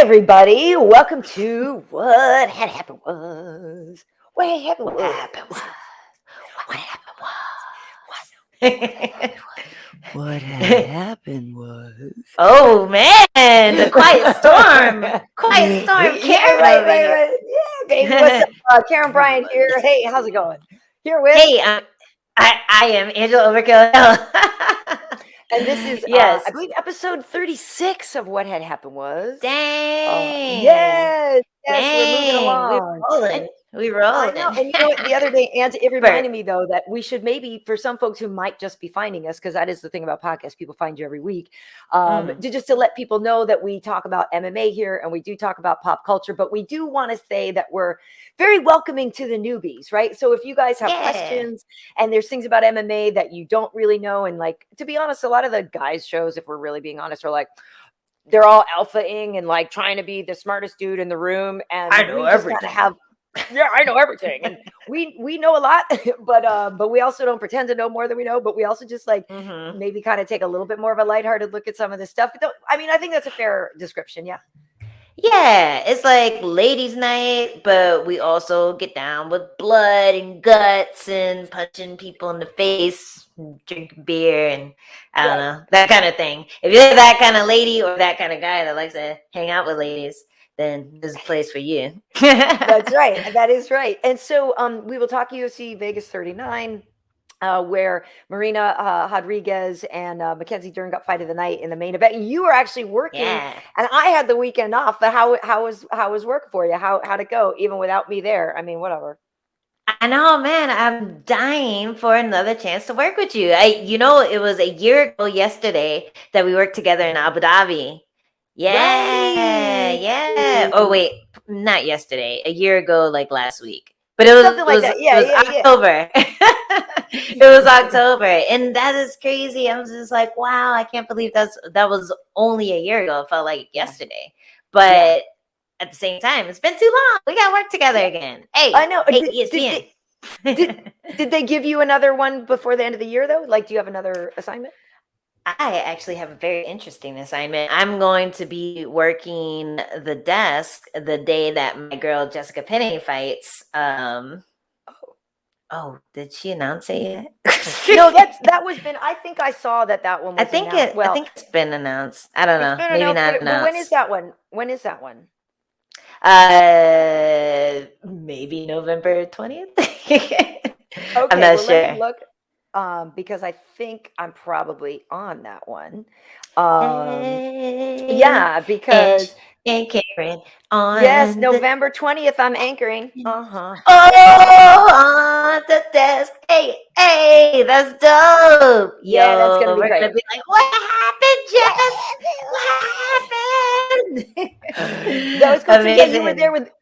everybody. Welcome to What Had Happened Was. What had happened was. What happened was. What had happened was. Oh man, the quiet storm. Quiet storm, Karyn. Yeah, right. Yeah, baby. What's up? Karyn Bryant here. Hey, how's it going? Here with. Hey, I am Angela Overkill. And this is, yes. I believe, episode 36 of What Had Happened Was. Dang. Yes, Dang. we're moving along. We rolling. I know. And you know what? The other day, Angie, it reminded me, though, that we should maybe, for some folks who might just be finding us, because that is the thing about podcasts, people find you every week, to let people know that we talk about MMA here and we do talk about pop culture, but we do want to say that we're very welcoming to the newbies, right? So if you guys have questions and there's things about MMA that you don't really know, and like, to be honest, a lot of the guys' shows, if we're really being honest, are like, they're all alpha-ing and like trying to be the smartest dude in the room. And I know everything. I know everything. And we know a lot, but we also don't pretend to know more than we know, but we also just like maybe kind of take a little bit more of a lighthearted look at some of this stuff. But I think that's a fair description. Yeah. Yeah, it's like ladies' night, but we also get down with blood and guts and punching people in the face, drinking beer, and I don't know, that kind of thing. If you're that kind of lady or that kind of guy that likes to hang out with ladies, then there's a place for you. That's right. That is right. And so we will talk UFC Vegas 39. Where Marina Rodriguez and Mackenzie Dern got fight of the night in the main event. You were actually working, and I had the weekend off. But how was work for you? How'd it go, even without me there? I mean, whatever. I know, man. I'm dying for another chance to work with you. It was a year ago yesterday that we worked together in Abu Dhabi. Yeah, yeah. Oh wait, not yesterday. A year ago, like last week. But it was something like that. Yeah, it was October. It was October, and that is crazy. I was just like, wow, I can't believe that was only a year ago. It felt like yesterday, but at the same time, it's been too long. We got to work together again. Hey, I know. Hey, ESPN. Did they give you another one before the end of the year, though? Like, do you have another assignment? I actually have a very interesting assignment. I'm going to be working the desk the day that my girl Jessica Penney fights. Oh, did she announce it yet? No, that was been. I think I saw that one was announced. I think it's been announced. I don't know. Maybe not announced. But when is that one? Maybe November 20th. Okay, I'm not sure. Let me look. Because I think I'm probably on that one. Yeah, because and Karyn on November 20th, I'm anchoring. Oh, on the desk. Hey, that's dope. Yeah, that's gonna be great. Gonna be like, what happened, Jess? What happened? That was cool. Yeah,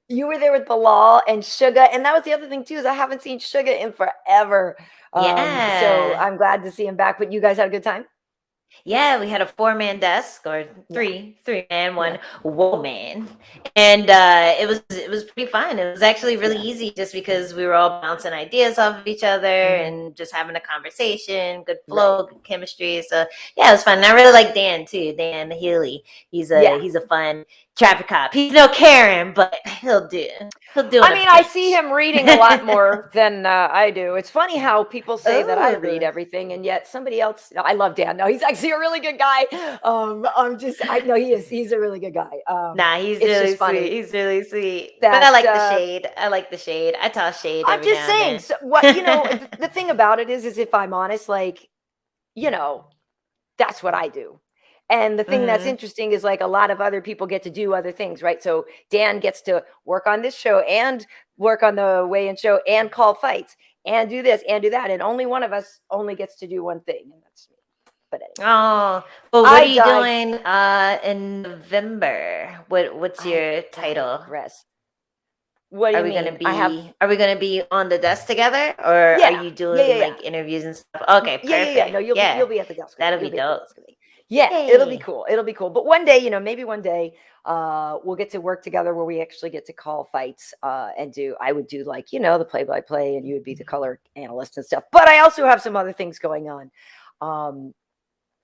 you were there with Bilal and Suga, and that was the other thing too, is I haven't seen Suga in forever. So I'm glad to see him back. But you guys had a good time? Yeah, we had a 4-man desk, or three-man, one woman, and it was pretty fun. It was actually really easy, just because we were all bouncing ideas off of each other and just having a conversation, good flow, good chemistry. So yeah, it was fun. And I really like Dan too. Dan Healy. He's a fun traffic cop. He's no Karyn, but he'll do. I mean, I see him reading a lot more than I do. It's funny how people say that I read everything, and yet somebody else. I love Dan. No, he's actually a really good guy. I know he is. He's a really good guy. He's really sweet. He's really sweet. But I like the shade. I toss shade. I'm just saying. So, the thing about it is if I'm honest, like, that's what I do. And the thing that's interesting is, like, a lot of other people get to do other things, right? So Dan gets to work on this show and work on the weigh-in show and call fights and do this and do that. And only one of us only gets to do one thing, and that's me. But anyway. Oh, well, what are you doing in November? What's your title? Rest. What do you mean? Are we gonna be on the desk together, or are you doing like interviews and stuff? Okay, perfect. Yeah. No, you'll be at the desk. That'll be dope. Yeah, it'll be cool. But one day, maybe one day, we'll get to work together where we actually get to call fights and I would do, like, the play-by-play, and you would be the color analyst and stuff. But I also have some other things going on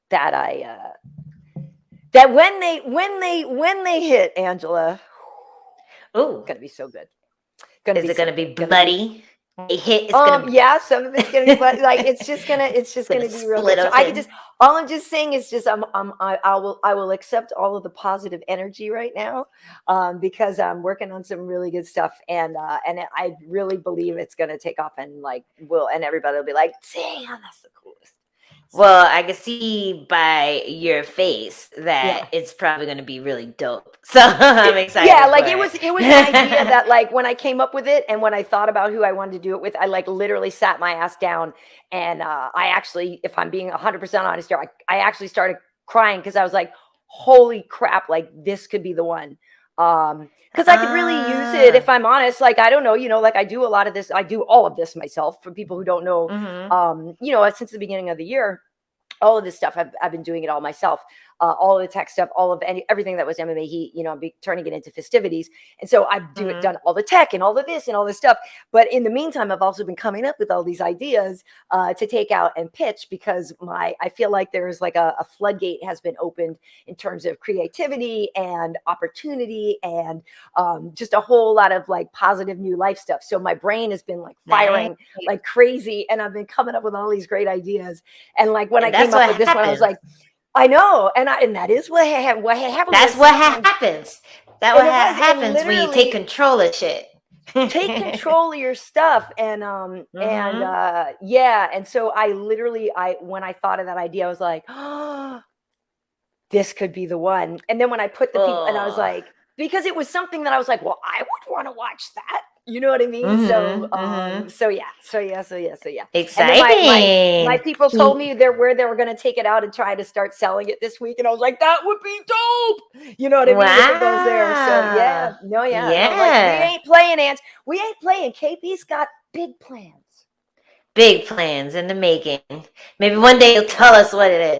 that that when they hit, Angela, Ooh, gonna be so good. Is it gonna be bloody? They hit. It's gonna yeah, some of it's gonna be bloody. Like it's just gonna be real good. So I could just, all I'm just saying is just I will accept all of the positive energy right now, because I'm working on some really good stuff, and I really believe it's gonna take off, and and everybody will be like, damn, that's the coolest. Well, I can see by your face that it's probably going to be really dope. So I'm excited. Yeah, like it was an idea that like when I came up with it and when I thought about who I wanted to do it with, I like literally sat my ass down, and I actually, if I'm being 100% honest here, I actually started crying because I was like, holy crap, like this could be the one. Because I could really use it if I'm honest. Like, I don't know, like I do a lot of this. I do all of this myself for people who don't know, since the beginning of the year. All of this stuff, I've been doing it all myself. All of the tech stuff, everything that was MMA Heat, I'm turning it into festivities. And so I've done all the tech and all of this and all this stuff. But in the meantime, I've also been coming up with all these ideas to take out and pitch, because I feel like there's like a floodgate has been opened in terms of creativity and opportunity and just a whole lot of like positive new life stuff. So my brain has been like firing like crazy, and I've been coming up with all these great ideas. And like when I came up with this one, I was like, I know, and that is what happens. That's what happens. That's what happens when you take control of shit. Take control of your stuff, and and so I literally, when I thought of that idea, I was like, oh, this could be the one. And then when I put the people, and I was like, because it was something that I was like, well, I would want to watch that. You know what I mean? So yeah. Exciting. And then my people told me where they were going to take it out and try to start selling it this week, and I was like, that would be dope. You know what I mean? If it goes there. So yeah. No, like, we ain't playing, Ants. We ain't playing. KP's got big plans. Big plans in the making. Maybe one day you'll tell us what it is.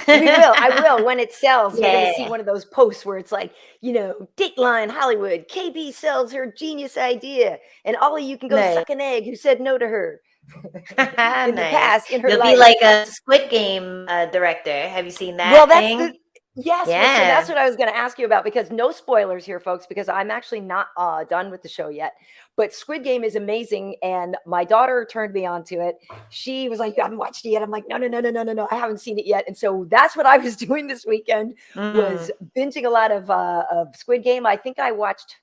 We will. I will when it sells. You're going to see one of those posts where it's like, Dateline Hollywood, KB sells her genius idea, and all of you can go suck an egg who said no to her in the past in her You'll life. Be like a Squid Game director. Have you seen that? Well, yes. Yeah. So that's what I was going to ask you about, because no spoilers here, folks, because I'm actually not done with the show yet. But Squid Game is amazing, and my daughter turned me on to it. She was like, "You haven't watched it yet?" I'm like, "No, I haven't seen it yet." And so that's what I was doing this weekend, was binging a lot of Squid Game. I think I watched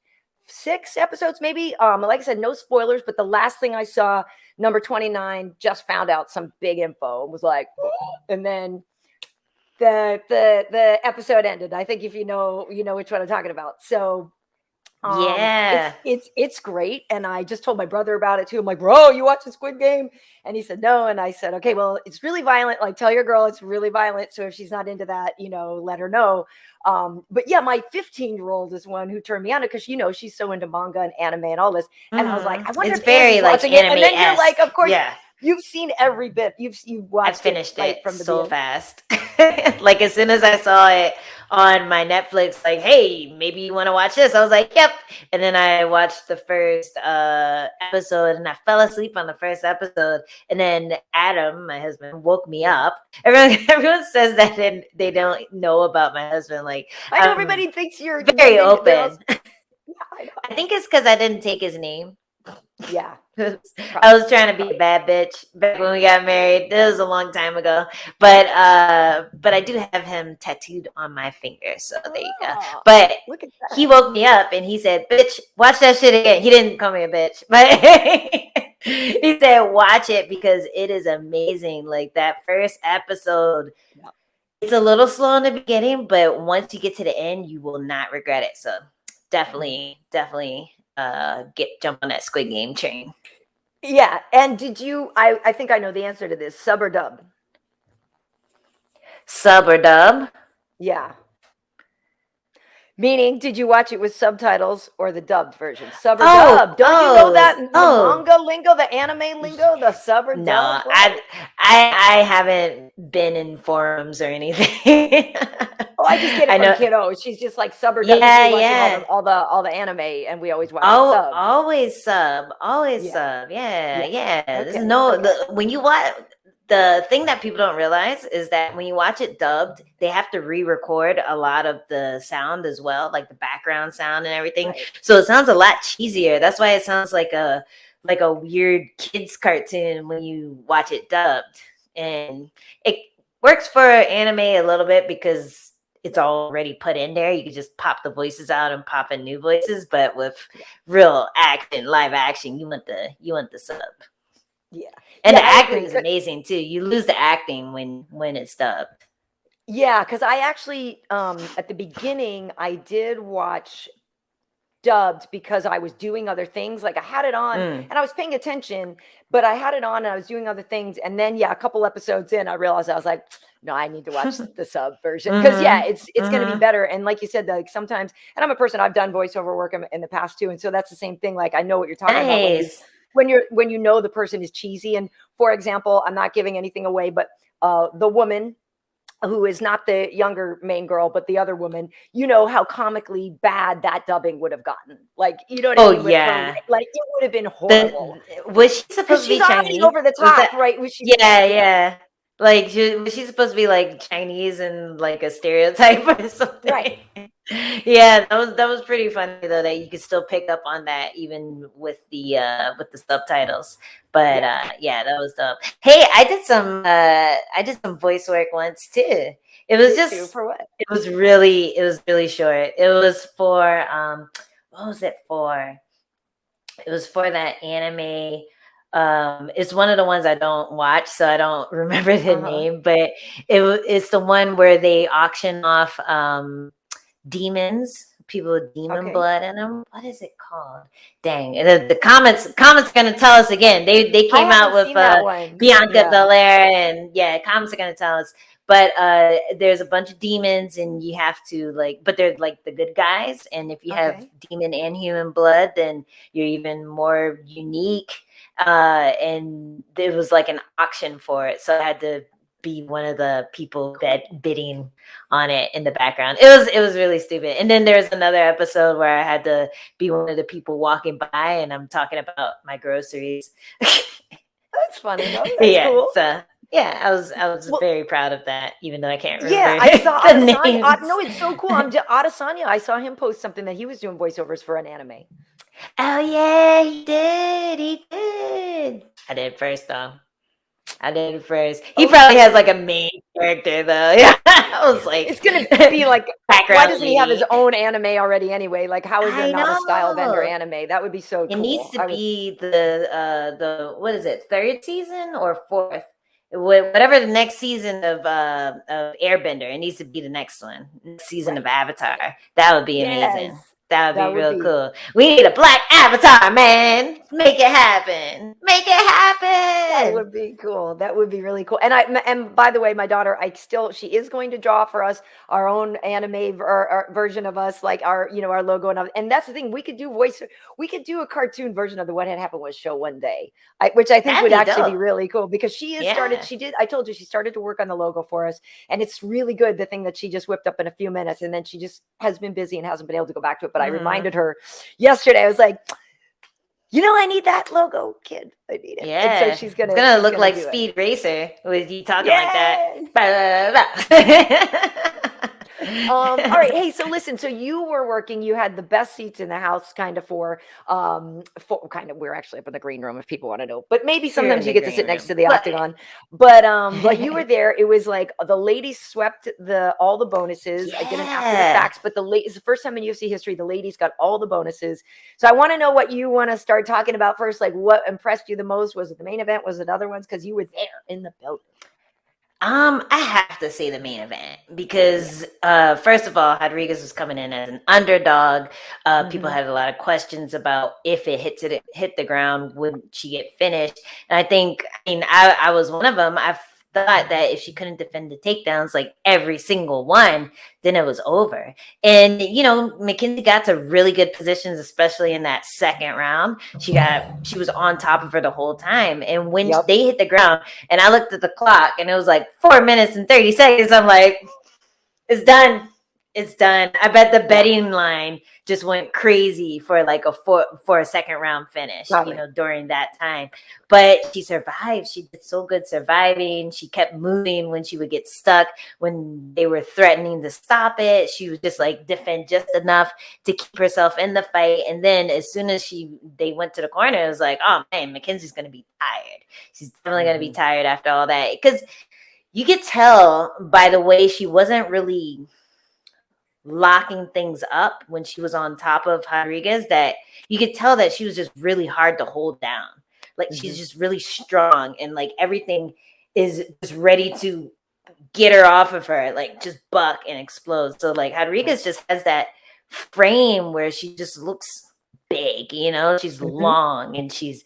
6 episodes, maybe. Like I said, no spoilers. But the last thing I saw, number 29, just found out some big info and was like, oh, and then the episode ended. I think if you know which one I'm talking about. So. It's great. And I just told my brother about it too. I'm like, bro, you watch the Squid Game? And he said no. And I said, okay, well, it's really violent. Like, tell your girl it's really violent. So if she's not into that, let her know. But yeah, my 15-year-old is one who turned me on it, because she's so into manga and anime and all this. And I was like, I wonder if Angie's watching it. And then you're like, of course, you've seen every bit. You've watched. I finished it from so fast. Like as soon as I saw it on my Netflix, like, hey, maybe you want to watch this. I was like, yep. And then I watched the first episode, and I fell asleep on the first episode. And then Adam, my husband, woke me up. Everyone says that they don't know about my husband. Like, I know everybody thinks you're very open. I think it's because I didn't take his name. Yeah. I was trying to be a bad bitch back when we got married. It was a long time ago. But I do have him tattooed on my finger. So there you go. But he woke me up and he said, bitch, watch that shit again. He didn't call me a bitch, but he said, watch it because it is amazing. Like that first episode, it's a little slow in the beginning, but once you get to the end, you will not regret it. So definitely jump on that Squid Game train. Yeah. And did you, I think I know the answer to this, sub or dub? Sub or dub? Yeah. Meaning, did you watch it with subtitles or the dubbed version? Sub or dub? Don't you know that the manga lingo, the anime lingo, the sub or dub? No, I haven't been in forums or anything. I just get it from kiddo. She's just like sub or dub. Yeah. All the anime, and we always watch sub. Always sub. Yeah. Okay. There's when you watch the thing that people don't realize is that when you watch it dubbed, they have to re-record a lot of the sound as well, like the background sound and everything. Right. So it sounds a lot cheesier. That's why it sounds like a weird kids cartoon when you watch it dubbed. And it works for anime a little bit because it's already put in there. You can just pop the voices out and pop in new voices. But with real action, live action, you want the sub. Yeah. And Yeah, the I acting agree. is amazing too. You lose the acting when it's dubbed. Yeah, because I actually at the beginning I did watch dubbed because I was doing other things. Like I had it on and I was paying attention, but I had it on and I was doing other things. And then a couple episodes in, I realized I was like, no, I need to watch the sub version because it's going to be better. And like you said, like sometimes, and I'm a person, I've done voiceover work in the past too, and so that's the same thing. Like I know what you're talking about when you know the person is cheesy. And for example, I'm not giving anything away, but the woman who is not the younger main girl, but the other woman, you know how comically bad that dubbing would have gotten. Like, you know what I mean? With her, like it would have been horrible. Was she supposed to be she's already Chinese? over the top, right? Yeah. Like was she supposed to be like Chinese and like a stereotype or something? Right. Yeah, that was pretty funny though that you could still pick up on that even with the subtitles. But that was dope. Hey, I did some voice work once too. It was just for what? It was really short. It was for what was it for? It was for that anime. It's one of the ones I don't watch, so I don't remember the name, but it's the one where they auction off demons, people with demon blood in them. What is it called? Dang, the comments gonna tell us again. They came out with Bianca Belair, and comments are gonna tell us. But there's a bunch of demons, and you have to but they're like the good guys. And if you have demon and human blood, then you're even more unique. And there was like an auction for it, so I had to be one of the people bidding on it in the background. It was really stupid. And then there's another episode where I had to be one of the people walking by, and I'm talking about my groceries. That's funny though. That's cool. So I was very proud of that, even though I can't remember. Yeah, I saw Adesanya. No, it's so cool. Adesanya. I saw him post something that he was doing voiceovers for an anime. Oh yeah, he did. I did first though. He probably has like a main character though. Yeah, I was like, it's gonna be like, why doesn't he have his own anime already anyway? Like, how is there not a style vendor anime? That would be so cool. It needs to be the what is it, third season or fourth? Whatever the next season of Airbender, it needs to be the next one. Next season of Avatar. That would be amazing. That would be real cool. We need a black Avatar, man. Make it happen. That would be cool. That would be really cool. And by the way, my daughter, she is going to draw for us our own anime version of us, like our logo and that's the thing. We could do a cartoon version of the What Had Happened Was show one day, which I think would actually be really cool because she I told you she started to work on the logo for us, and it's really good. The thing that she just whipped up in a few minutes, and then she just has been busy and hasn't been able to go back to it. But I reminded her yesterday. I was like, I need that logo, kid. I need it. Yeah. And so she's gonna look like Speed Racer with you talking like that. All right. Hey, so listen, so you were working, you had the best seats in the house for we're actually up in the green room if people want to know, but maybe sometimes you get to sit next to the octagon, but you were there. It was like the ladies swept all the bonuses. I didn't after the facts, but it's the first time in UFC history, the ladies got all the bonuses. So I want to know what you want to start talking about first. Like what impressed you the most? Was it the main event? Was it other ones? Because you were there in the building. I have to say the main event because first of all, Rodriguez was coming in as an underdog. People had a lot of questions about if it hit the ground, would she get finished? And I was one of them. I thought that if she couldn't defend the takedowns, like every single one, then it was over. And Mackenzie got to really good positions, especially in that second round. She was on top of her the whole time. And when they hit the ground, and I looked at the clock, and it was like 4 minutes and 30 seconds. I'm like, it's done. it's done. I bet the betting line just went crazy for like for a second round finish, Probably. during that time. But she survived. She did so good surviving. She kept moving when she would get stuck, when they were threatening to stop it. She would just like defend just enough to keep herself in the fight. And then as soon as they went to the corner, it was like, oh man, Mackenzie's gonna be tired. She's definitely gonna be tired after all that. Because you could tell by the way she wasn't really locking things up when she was on top of Rodriguez, that you could tell that she was just really hard to hold down. Like she's just really strong, and like everything is just ready to get her off of her, like just buck and explode. So like Rodriguez just has that frame where she just looks big, she's long and she's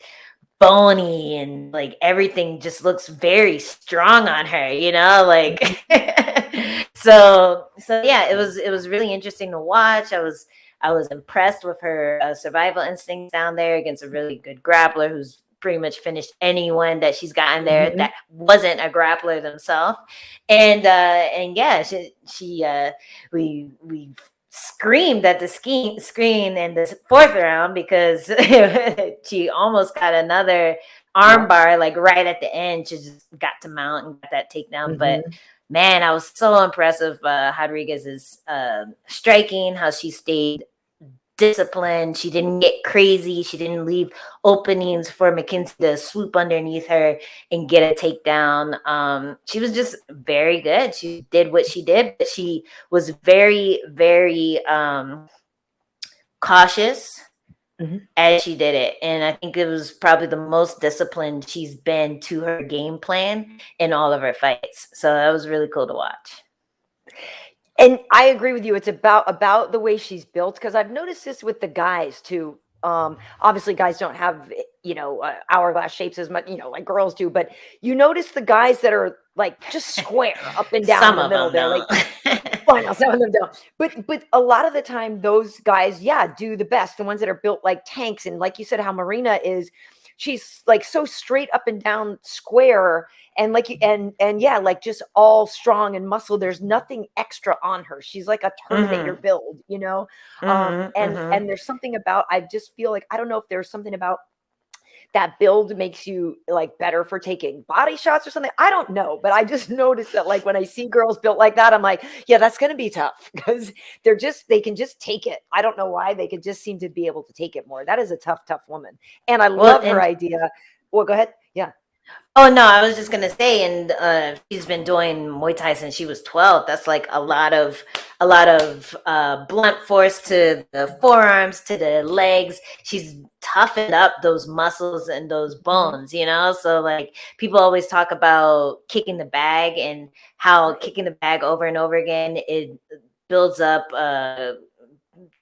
bony, and like everything just looks very strong on her, like so yeah, it was really interesting to watch. I was impressed with her survival instincts down there against a really good grappler who's pretty much finished anyone that she's gotten there that wasn't a grappler themselves. And yeah, we screamed at the screen in the fourth round because she almost got another armbar like right at the end. She just got to mount and got that takedown. But man, I was so impressed with Rodriguez's striking, how she stayed disciplined. She didn't get crazy. She didn't leave openings for Mackenzie to swoop underneath her and get a takedown. She was just very good. She did what she did, but she was very, very cautious as she did it. And I think it was probably the most disciplined she's been to her game plan in all of her fights. So that was really cool to watch. And I agree with you. It's about the way she's built, because I've noticed this with the guys too. Obviously guys don't have, hourglass shapes as much, like girls do, but you notice the guys that are like just square up and down Some in the middle. They're don't. like, fine, some of them don't. But a lot of the time those guys, do the best. The ones that are built like tanks. And like you said, how Marina is, she's like so straight up and down square, and like like just all strong and muscle. There's nothing extra on her. She's like a turd at your build, and there's something about, I just feel like, I don't know if there's something about that build makes you like better for taking body shots or something. I don't know, but I just noticed that like when I see girls built like that, I'm like, yeah, that's going to be tough, because they can just take it. I don't know why, they could just seem to be able to take it more. That is a tough woman. And I love her idea. Well, go ahead. Yeah. Oh no, I was just gonna say, and she's been doing Muay Thai since she was 12. That's like a lot of blunt force to the forearms, to the legs. She's toughened up those muscles and those bones, So like people always talk about kicking the bag, and how kicking the bag over and over again, it builds up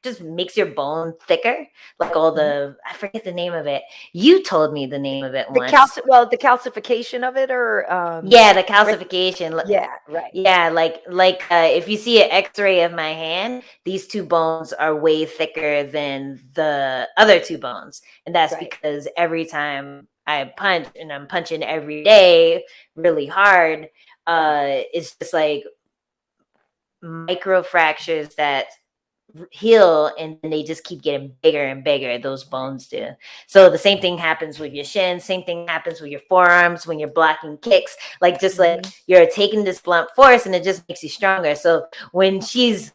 just makes your bone thicker, like all the, I forget the name of it. You told me the name of it once. The calcification of it, or the calcification. Yeah, right. Yeah, like if you see an X-ray of my hand, these two bones are way thicker than the other two bones, and that's because every time I punch, and I'm punching every day really hard, it's just like micro fractures that heal, and they just keep getting bigger and bigger. Those bones do. So the same thing happens with your shin. Same thing happens with your forearms when you're blocking kicks. Like just like you're taking this blunt force, and it just makes you stronger. So when she's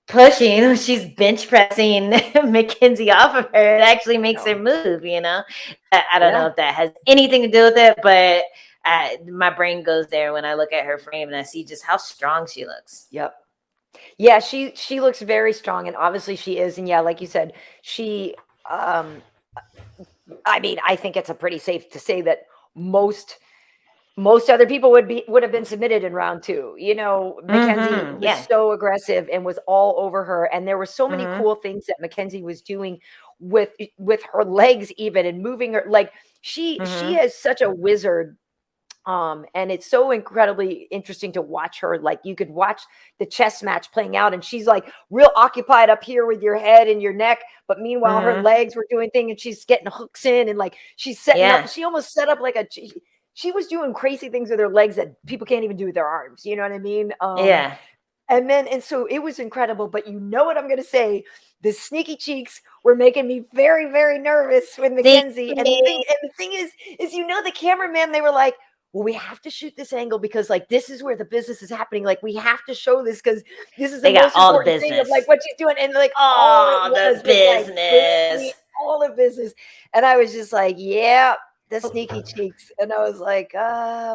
pushing, when she's bench pressing Mackenzie off of her, it actually makes her move. I don't know if that has anything to do with it, but my brain goes there when I look at her frame and I see just how strong she looks. Yep. Yeah, she looks very strong, and obviously she is. And yeah, like you said, she I mean, I think it's a pretty safe to say that most other people would have been submitted in round 2. Mackenzie was so aggressive and was all over her, and there were so many cool things that Mackenzie was doing with her legs, even, and moving her. Like she is such a wizard. And it's so incredibly interesting to watch her. Like you could watch the chess match playing out, and she's like real occupied up here with your head and your neck, but meanwhile her legs were doing things, and she's getting hooks in, and like she's setting up. She almost set up like she was doing crazy things with her legs that people can't even do with their arms. You know what I mean? And so it was incredible. But you know what I'm going to say? The sneaky cheeks were making me very, very nervous with Mackenzie. And the thing is the cameraman, they were like, well, we have to shoot this angle because like this is where the business is happening. Like we have to show this because this is the most important thing of like what she's doing. And like all it was business. Like, all the business. And I was just like, yeah, the sneaky cheeks. And I was like,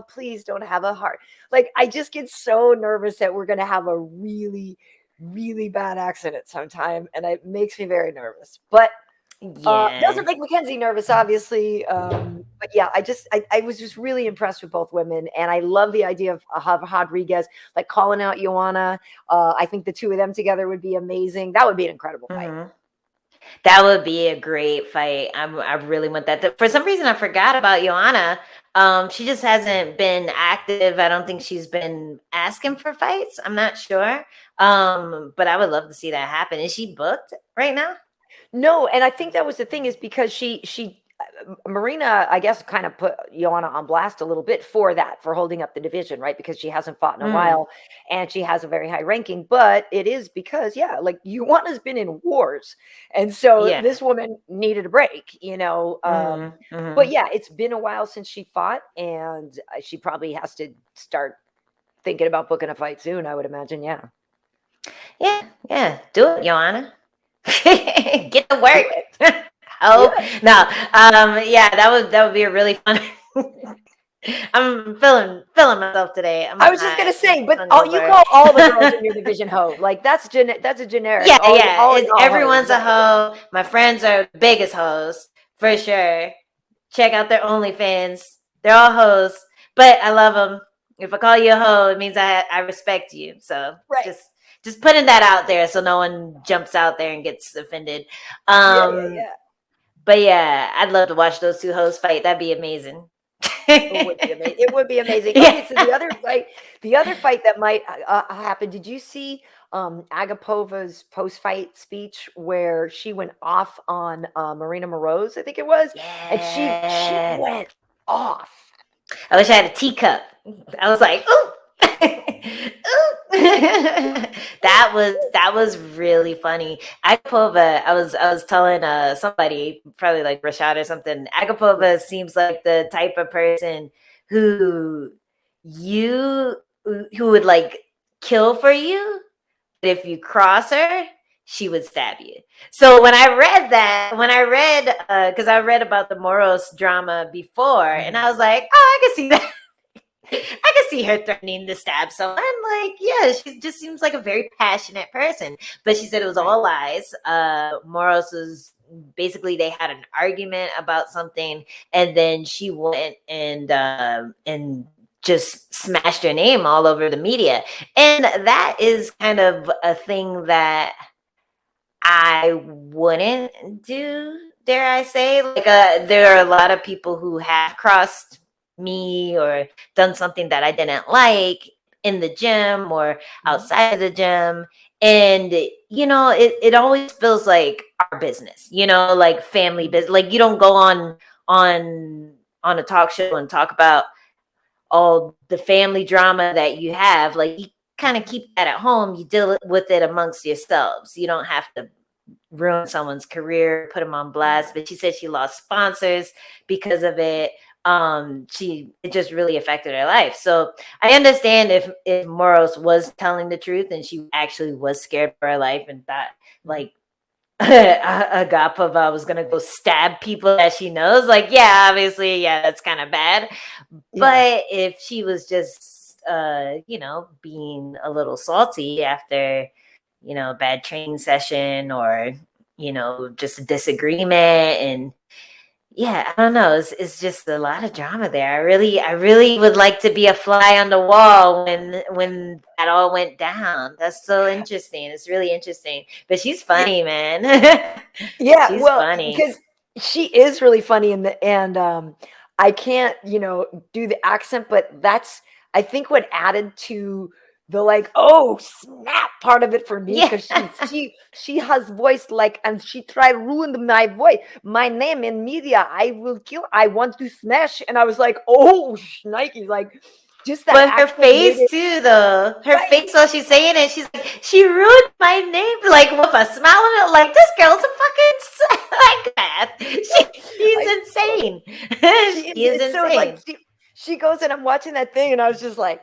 please don't have a heart. Like I just get so nervous that we're gonna have a really, really bad accident sometime. And it makes me very nervous. But doesn't make Mackenzie nervous, obviously. But yeah, I was just really impressed with both women, and I love the idea of Rodriguez like calling out Joanna. I think the two of them together would be amazing. That would be an incredible fight. That would be a great fight. I really want that. For some reason, I forgot about Joanna. She just hasn't been active. I don't think she's been asking for fights. I'm not sure. But I would love to see that happen. Is she booked right now? No, and I think that was the thing is because Marina, I guess, kind of put Joanna on blast a little bit for holding up the division, right? Because she hasn't fought in a while and she has a very high ranking, but it is because, like Joanna's been in wars. And so this woman needed a break, But yeah, it's been a while since she fought and she probably has to start thinking about booking a fight soon, I would imagine. Yeah. Yeah. Do it, Joanna. Get to work. No. That would be a really fun. I'm feeling myself today. I was just gonna say, but you call all the girls in your division hoe. Like that's a generic. Everyone's a hoe. My friends are the biggest hoes for sure. Check out their OnlyFans. They're all hoes, but I love them. If I call you a hoe, it means I respect you. So just putting that out there so no one jumps out there and gets offended. But yeah, I'd love to watch those two hoes fight. That'd be amazing. It would be amazing. Okay, so the other fight that might happen. Did you see Agapova's post-fight speech where she went off on Marina Moroz? I think it was, and she went off. I wish I had a teacup. I was like, ooh. that was really funny. Agapova, I was telling somebody, probably like Rashad or something. Agapova seems like the type of person who would like kill for you, but if you cross her, she would stab you. So when I read because I read about the Moros drama before, and I was like, oh, I can see that. I can see her threatening to stab someone. Like, yeah, she just seems like a very passionate person. But she said it was all lies. Moros was basically, they had an argument about something, and then she went and just smashed her name all over the media. And that is kind of a thing that I wouldn't do, dare I say. Like, there are a lot of people who have crossed me or done something that I didn't like in the gym or outside of the gym, and it always feels like our business, like family business. Like, you don't go on a talk show and talk about all the family drama that you have. Like, you kind of keep that at home. You deal with it amongst yourselves. You don't have to ruin someone's career, put them on blast. But she said she lost sponsors because of it. It just really affected her life. So I understand if Moros was telling the truth and she actually was scared for her life and thought like Agapova was gonna go stab people that she knows. Like, yeah, obviously, yeah, that's kind of bad. But if she was just being a little salty after a bad training session or just a disagreement, and I don't know. It's just a lot of drama there. I really would like to be a fly on the wall when that all went down. That's so interesting. It's really interesting. But she's funny, man. She's funny because she is really funny, and I can't do the accent, but that's I think what added to the like, oh snap part of it for me, because she has voice like, and she tried ruin my voice, my name in media. I will kill. I want to smash. And I was like, oh, Nike, like just that But her actual way face too, though. Her right. face while she's saying it, she's like, she ruined my name, like with a smile on it. Like, this girl's a fucking psychopath. She's insane. She is So it's like insane. she goes, and I'm watching that thing, and I was just like,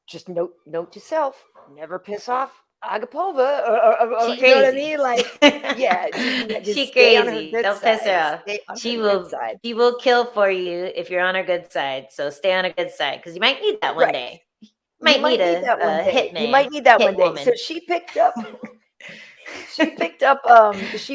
just note to self, never piss off Agapova, or She you know what I crazy. mean? Like, yeah, just She stay on her crazy. good Don't piss her side. off. Stay on her She good will. side. She will kill for you if you're on her good side. So stay on her good side because you might need that one Right. day. You You might need might need that one a day. You hitman, might need that hit one day. So woman. she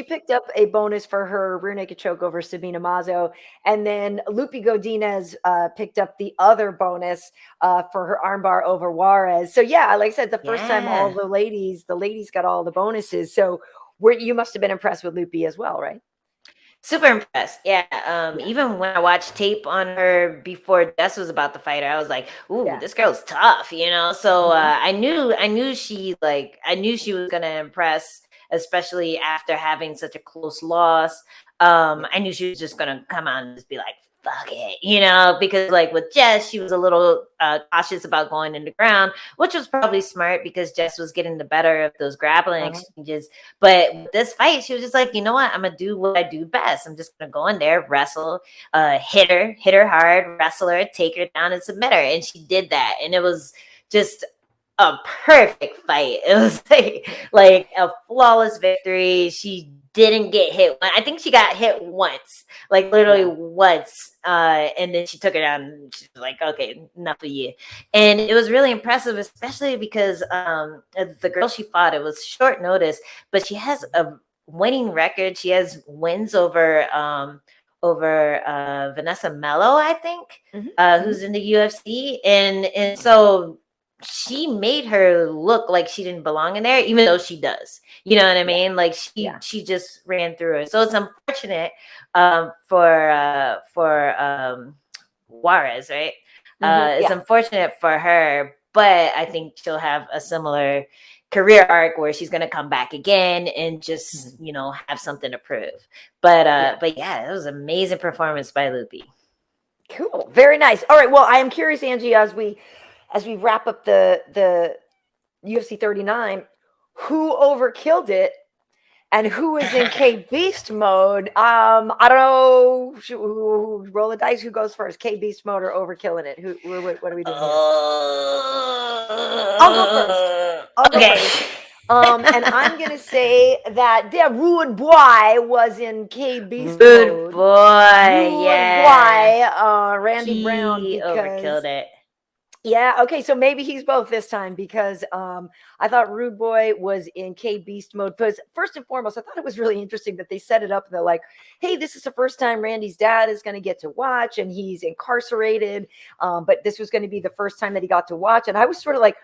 picked up a bonus for her rear naked choke over Sabina Mazo, and then Loopy Godinez picked up the other bonus for her armbar over Juarez. So yeah, like I said, the first time all the ladies got all the bonuses. So you must have been impressed with Loopy as well, right? Super impressed. Yeah. Even when I watched tape on her before Jess was about to fight her, I was like, ooh, this girl's tough, you know? So I knew she was gonna impress, especially after having such a close loss. I knew she was just gonna come out and just be like, fuck it, you know, because like with Jess, she was a little cautious about going into ground, which was probably smart because Jess was getting the better of those grappling exchanges. But with this fight, she was just like, you know what, I'm gonna do what I do best. I'm just gonna go in there, wrestle, hit her hard, wrestle her, take her down, and submit her. And she did that. And it was just a perfect fight. It was like a flawless victory. She didn't get hit. I think she got hit once, like literally once. And then she took her down and she was like, okay, enough of you. And it was really impressive, especially because the girl she fought, it was short notice, but she has a winning record. She has wins over Vanessa Mello, I think, who's in the UFC. And so she made her look like she didn't belong in there, even though she does. You know what I mean? Like she just ran through it. So it's unfortunate for Juarez, right? It's unfortunate for her, but I think she'll have a similar career arc where she's gonna come back again and just have something to prove. But yeah, it was an amazing performance by Loopy. Cool, very nice. All right, well, I am curious, Angie, as we wrap up the UFC 39, who overkilled it and who is in K Beast mode? I don't know. Roll the dice. Who goes first? K Beast mode or overkilling it? What are we doing here? I'll go first. And I'm gonna say that Rude Boy was in K Beast mode. Randy Brown, because overkilled it. Yeah, okay, so maybe he's both this time, because I thought Rude Boy was in K Beast mode. Because first and foremost, I thought it was really interesting that they set it up. And they're like, hey, this is the first time Randy's dad is going to get to watch, and he's incarcerated. But this was going to be the first time that he got to watch. And I was sort of like,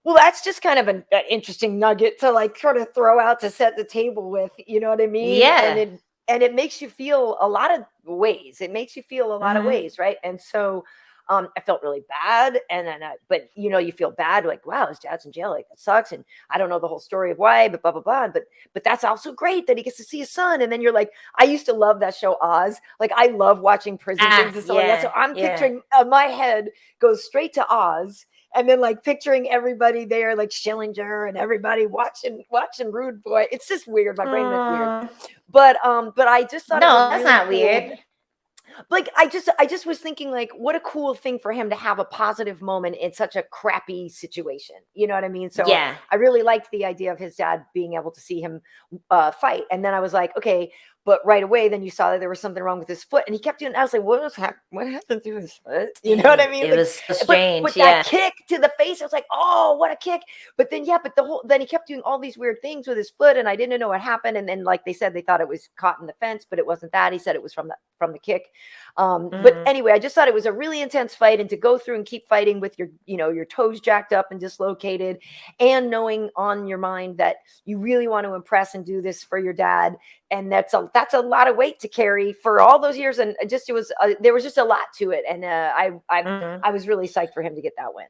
well, that's just kind of an interesting nugget to like sort of throw out to set the table with, you know what I mean? Yeah. And it makes you feel a lot of ways. It makes you feel a lot of ways, right? And so I felt really bad. And then, but you feel bad, like, wow, his dad's in jail. Like, that sucks. And I don't know the whole story of why, but blah, blah, blah. But that's also great that he gets to see his son. And then you're like, I used to love that show, Oz. Like, I love watching prison things and stuff like that. So I'm picturing, my head goes straight to Oz. And then like picturing everybody there, like Schillinger and everybody watching Rude Boy. It's just weird. My brain went weird. But I just thought it was that's really not cool. weird. Like, I just was thinking, like, what a cool thing for him to have a positive moment in such a crappy situation. You know what I mean? So yeah. I really liked the idea of his dad being able to see him fight. And then I was like, okay, but right away, then you saw that there was something wrong with his foot, and he kept doing. I was like, what happened to his foot? You know what I mean? It was so strange. But that kick to the face, I was like, oh, what a kick! But then, then he kept doing all these weird things with his foot, and I didn't know what happened. And then, like they said, they thought it was caught in the fence, but it wasn't that. He said it was from the kick. But anyway, I just thought it was a really intense fight, and to go through and keep fighting with your toes jacked up and dislocated, and knowing on your mind that you really want to impress and do this for your dad. And that's a lot of weight to carry for all those years. And just, there was just a lot to it. And I was really psyched for him to get that win.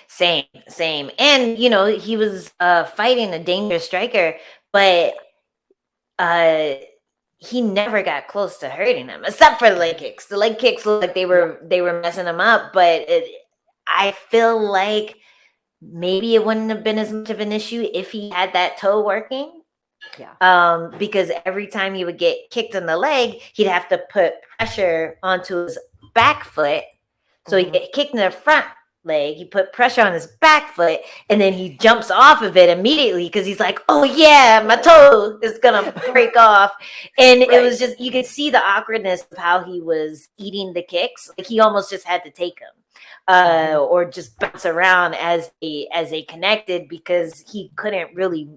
Same. And, he was fighting a dangerous striker, but he never got close to hurting him, except for the leg kicks. The leg kicks looked like they were messing him up, but I feel like maybe it wouldn't have been as much of an issue if he had that toe working. Yeah. Because every time he would get kicked in the leg, he'd have to put pressure onto his back foot. So he'd get kicked in the front leg, he put pressure on his back foot, and then he jumps off of it immediately because he's like, oh yeah, my toe is gonna break off. And it was just, you could see the awkwardness of how he was eating the kicks. Like he almost just had to take them. Or just bounce around as they connected, because he couldn't really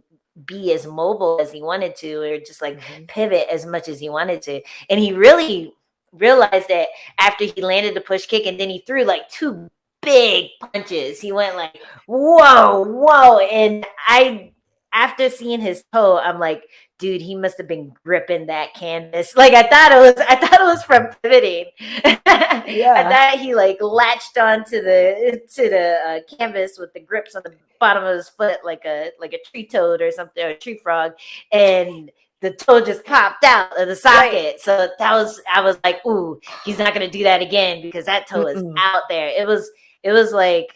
be as mobile as he wanted to, or just like pivot as much as he wanted to. And he really realized that after he landed the push kick and then he threw like 2 big punches. He went like, whoa. And after seeing his toe, I'm like, dude, he must have been gripping that canvas. Like I thought it was from pivoting. I thought he like latched onto the canvas with the grips on the bottom of his foot like a tree toad or something, or a tree frog, and the toe just popped out of the socket. So I was like, ooh, he's not gonna do that again, because that toe is out there. It was like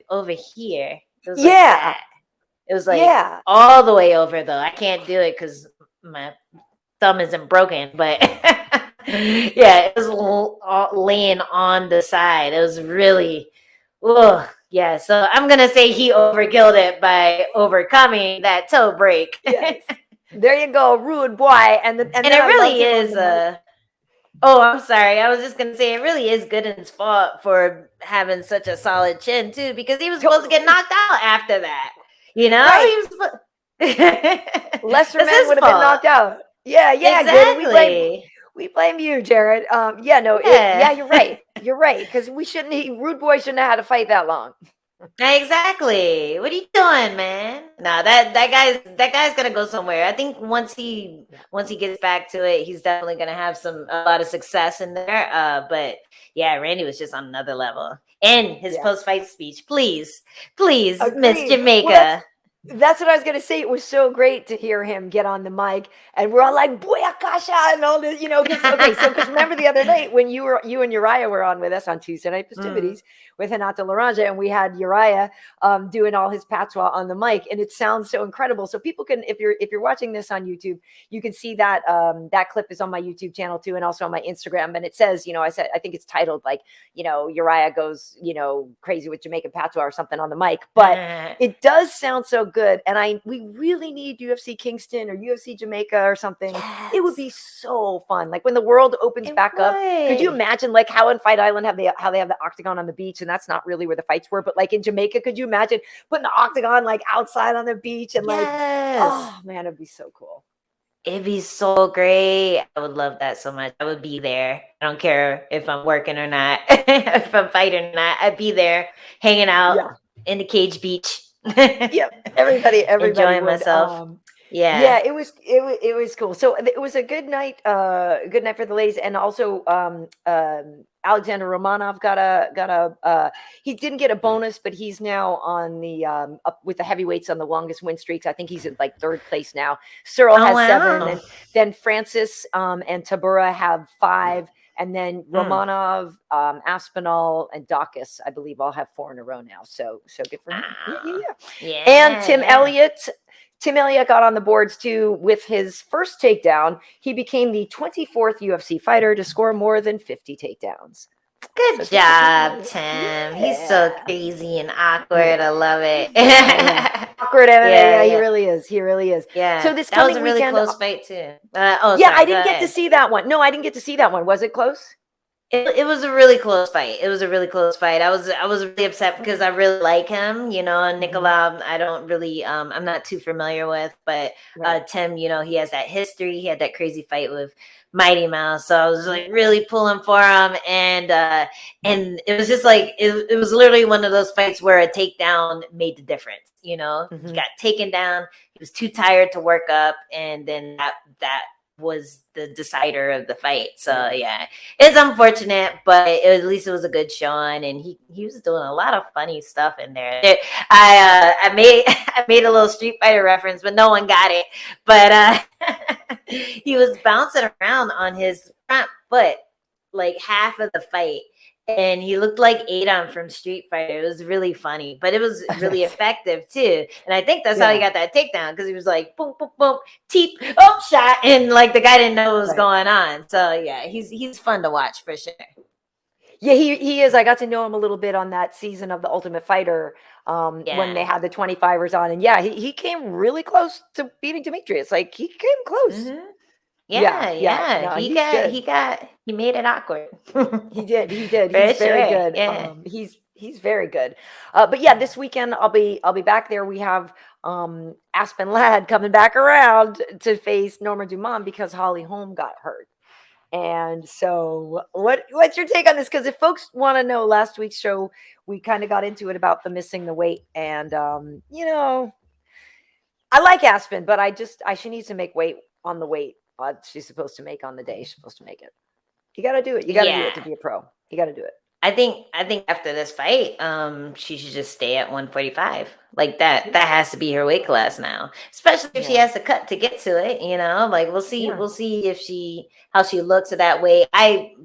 over here. It was like that. It was like all the way over, though. I can't do it because my thumb isn't broken, but it was laying on the side. It was really, yeah. So I'm gonna say he overkilled it by overcoming that toe break. Yes. There you go, rude boy. And it really is. Oh, I'm sorry. I was just gonna say it really is Gooden's fault for having such a solid chin too, because he was supposed to get knocked out after that. You know, he was lesser men would have been knocked out. Yeah, exactly. Good. We blame you, Jared. You're right. You're right, because rude boy shouldn't have had to fight that long. Exactly. What are you doing, man? No, that guy's gonna go somewhere. I think once he gets back to it, he's definitely gonna have a lot of success in there. But yeah, Randy was just on another level. And his post-fight speech, please, Miss Jamaica. Well, that's what I was going to say. It was so great to hear him get on the mic, and we're all like, Boyakasha, and all this, because remember the other night when you and Uriah were on with us on Tuesday Night Festivities with Hinata Laranja, and we had Uriah doing all his patois on the mic, and it sounds so incredible. So people can, if you're watching this on YouTube, you can see that that clip is on my YouTube channel too, and also on my Instagram, and it says, I think it's titled like, Uriah goes, crazy with Jamaican patois or something on the mic, but it does sound so good. And we really need UFC Kingston or UFC Jamaica or something. Yes. It would be so fun. Like when the world opens back up, could you imagine like how in Fight Island how they have the octagon on the beach, and that's not really where the fights were, but like in Jamaica, could you imagine putting the octagon like outside on the beach and like, oh man, it'd be so cool. It'd be so great. I would love that so much. I would be there. I don't care if I'm working or not, if I'm fighting or not. I'd be there hanging out in the cage beach. Everybody enjoying would. Myself. It was cool. So it was a good night for the ladies, and also Alexander Romanov he didn't get a bonus, but he's now on the up with the heavyweights on the longest win streaks. I think he's in like 3rd place now. Cyril has 7, and then Francis and Tabura have 5. And then Romanov, Aspinall, and Dawkins, I believe, all have 4 in a row now. So good for him. And Tim Elliott. Tim Elliott got on the boards too with his first takedown. He became the 24th UFC fighter to score more than 50 takedowns. Good job, Tim. He's so crazy and awkward. I love it. Awkward MMA. He really is. Yeah. So that was a really close fight too. I didn't get to see that one. No, I didn't get to see that one. Was it close? It was a really close fight. I was really upset because I really like him, Nicolau, I don't really, I'm not too familiar with, but Tim, he has that history. He had that crazy fight with Mighty Mouse. So I was like really pulling for him. And it was just like, it was literally one of those fights where a takedown made the difference, He got taken down. He was too tired to work up. And then that was the decider of the fight. So it's unfortunate, but at least it was a good showing, and he was doing a lot of funny stuff in there. I made a little Street Fighter reference, but no one got it. But he was bouncing around on his front foot like half of the fight, and he looked like Adon from Street Fighter. It was really funny, but it was really effective too. And I think that's how he got that takedown, because he was like, boom, boom, boom, teep, oh, shot, and like the guy didn't know what was going on. So yeah, he's fun to watch for sure. Yeah, he is. I got to know him a little bit on that season of The Ultimate Fighter, when they had the 25ers on, and yeah, he came really close to beating Demetrius. Like, he came close. Mm-hmm. Yeah. No, He made it awkward. He did. For He's very sure. good. Yeah. He's very good. But yeah, this weekend I'll be back there. We have Aspen Ladd coming back around to face Norma Dumont because Holly Holm got hurt. And so what's your take on this? Because if folks want to know, last week's show, we kind of got into it about the missing the weight. And, I like Aspen, but she needs to make weight on the weight she's supposed to make on the day she's supposed to make it. You got to do it. You got to do it to be a pro. You got to do it. I think after this fight, she should just stay at 145. Like that has to be her weight class now, especially if she has to cut to get to it, like we'll see if how she looks at that weight. I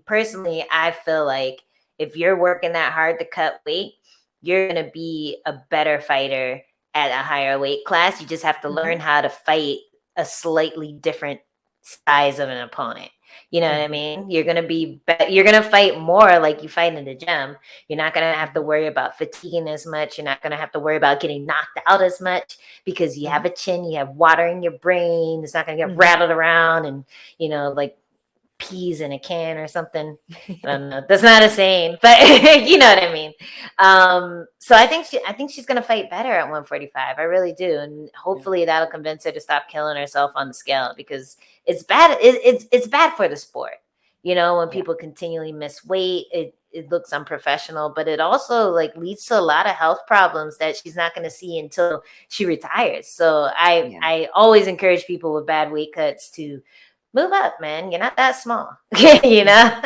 feel like if you're working that hard to cut weight, you're going to be a better fighter at a higher weight class. You just have to learn how to fight a slightly different size of an opponent. You know what I mean? You're going to fight more like you fight in the gym. You're not going to have to worry about fatiguing as much. You're not going to have to worry about getting knocked out as much because you have a chin, you have water in your brain. It's not going to get rattled around and, like peas in a can or something. I don't know. That's not a saying, but you know what I mean? So I think she's going to fight better at 145. I really do. And hopefully that'll convince her to stop killing herself on the scale, because it's bad. It's bad for the sport. When people continually miss weight, it looks unprofessional, but it also like leads to a lot of health problems that she's not going to see until she retires. So I always encourage people with bad weight cuts to move up, man. You're not that small, Yeah,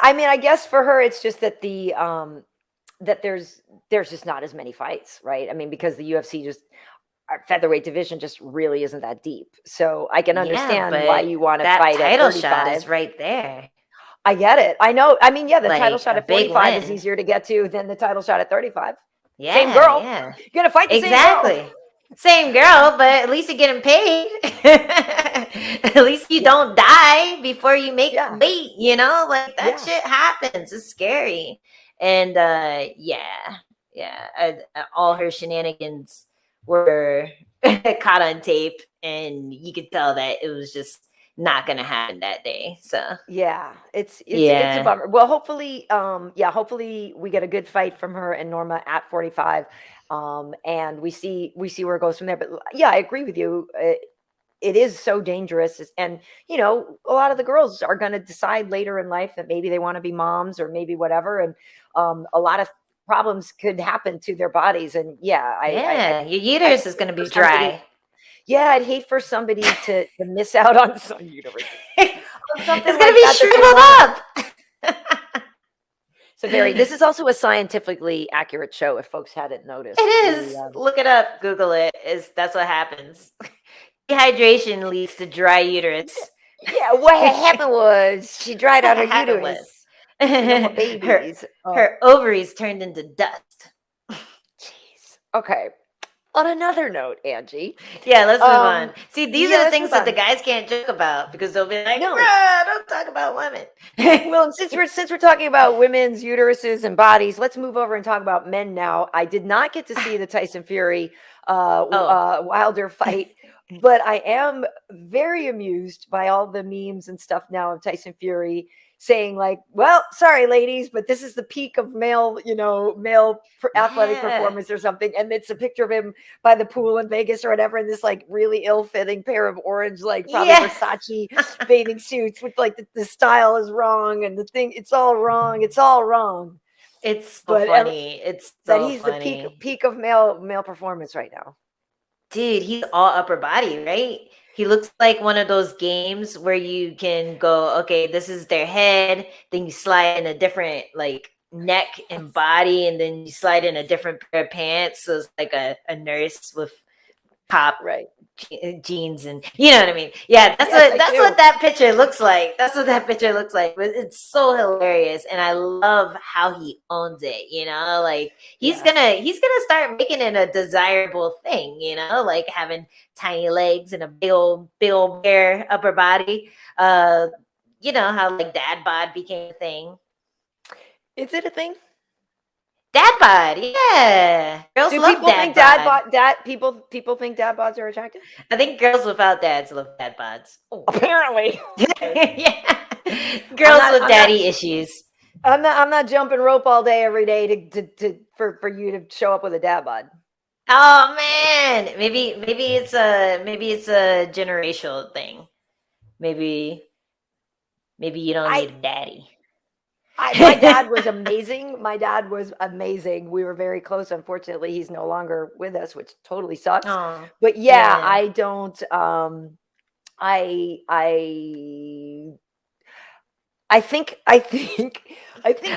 I mean, I guess for her, it's just that that there's just not as many fights, right? I mean, because the UFC featherweight division just really isn't that deep. So I can understand why you want to fight at 35. Title shot is right there. I get it. I know. I mean, yeah, the like title shot at 45 is easier to get to than the title shot at 35. Yeah, same girl. Yeah. You're gonna fight the same girl. Same girl, but at least you're getting paid. At least you don't die before you make weight, like that shit happens. It's scary. And all her shenanigans were caught on tape, and you could tell that it was just not gonna happen that day. So it's a bummer. Well, hopefully we get a good fight from her and Norma at 45. And we see where it goes from there. But yeah, I agree with you. It is so dangerous. And, a lot of the girls are going to decide later in life that maybe they want to be moms or maybe whatever. And a lot of problems could happen to their bodies. And your uterus is going to be dry. I'd hate for somebody to miss out on some uterus. It's going to be shriveled up. So this is also a scientifically accurate show, if folks hadn't noticed. It is. Look it up. Google it. That's what happens. Dehydration leads to dry uterus. Yeah, what happened was she dried out her uterus. Her ovaries turned into dust. Jeez. Okay. On another note, Angie. Yeah, let's move on. See, these are the things that the guys can't joke about, because they'll be like, no, don't talk about women. Well, since we're talking about women's uteruses and bodies, let's move over and talk about men now. I did not get to see the Tyson Fury Wilder fight, but I am very amused by all the memes and stuff now of Tyson Fury saying like, well, sorry, ladies, but this is the peak of male athletic performance or something. And it's a picture of him by the pool in Vegas or whatever, in this like really ill-fitting pair of orange, like probably Versace bathing suits with like the style is wrong and the thing, it's all wrong. It's all wrong. It's so funny. It's so that he's funny. The peak of male performance right now. Dude, he's all upper body, right? He looks like one of those games where you can go, okay, this is their head. Then you slide in a different like neck and body, and then you slide in a different pair of pants. So it's like a nurse with pop Right. jeans, and you know what I mean. Yeah, that's what that picture looks like. That's what that picture looks like. But it's so hilarious, and I love how he owns it. You know, like he's gonna start making it a desirable thing. You know, like having tiny legs and a big old bare upper body. You know how like dad bod became a thing. Is it a thing? Dad bod, yeah. Girls love people dad think bod. people think dad bods are attractive? I think girls without dads love dad bods. Oh. Apparently. Yeah. Girls with daddy issues. I'm not jumping rope all day every day for you to show up with a dad bod. Oh man, maybe it's a generational thing. Maybe you don't need a daddy. My dad was amazing. My dad was amazing. We were very close. Unfortunately, he's no longer with us, which totally sucks. Oh, but yeah, I don't. I think. I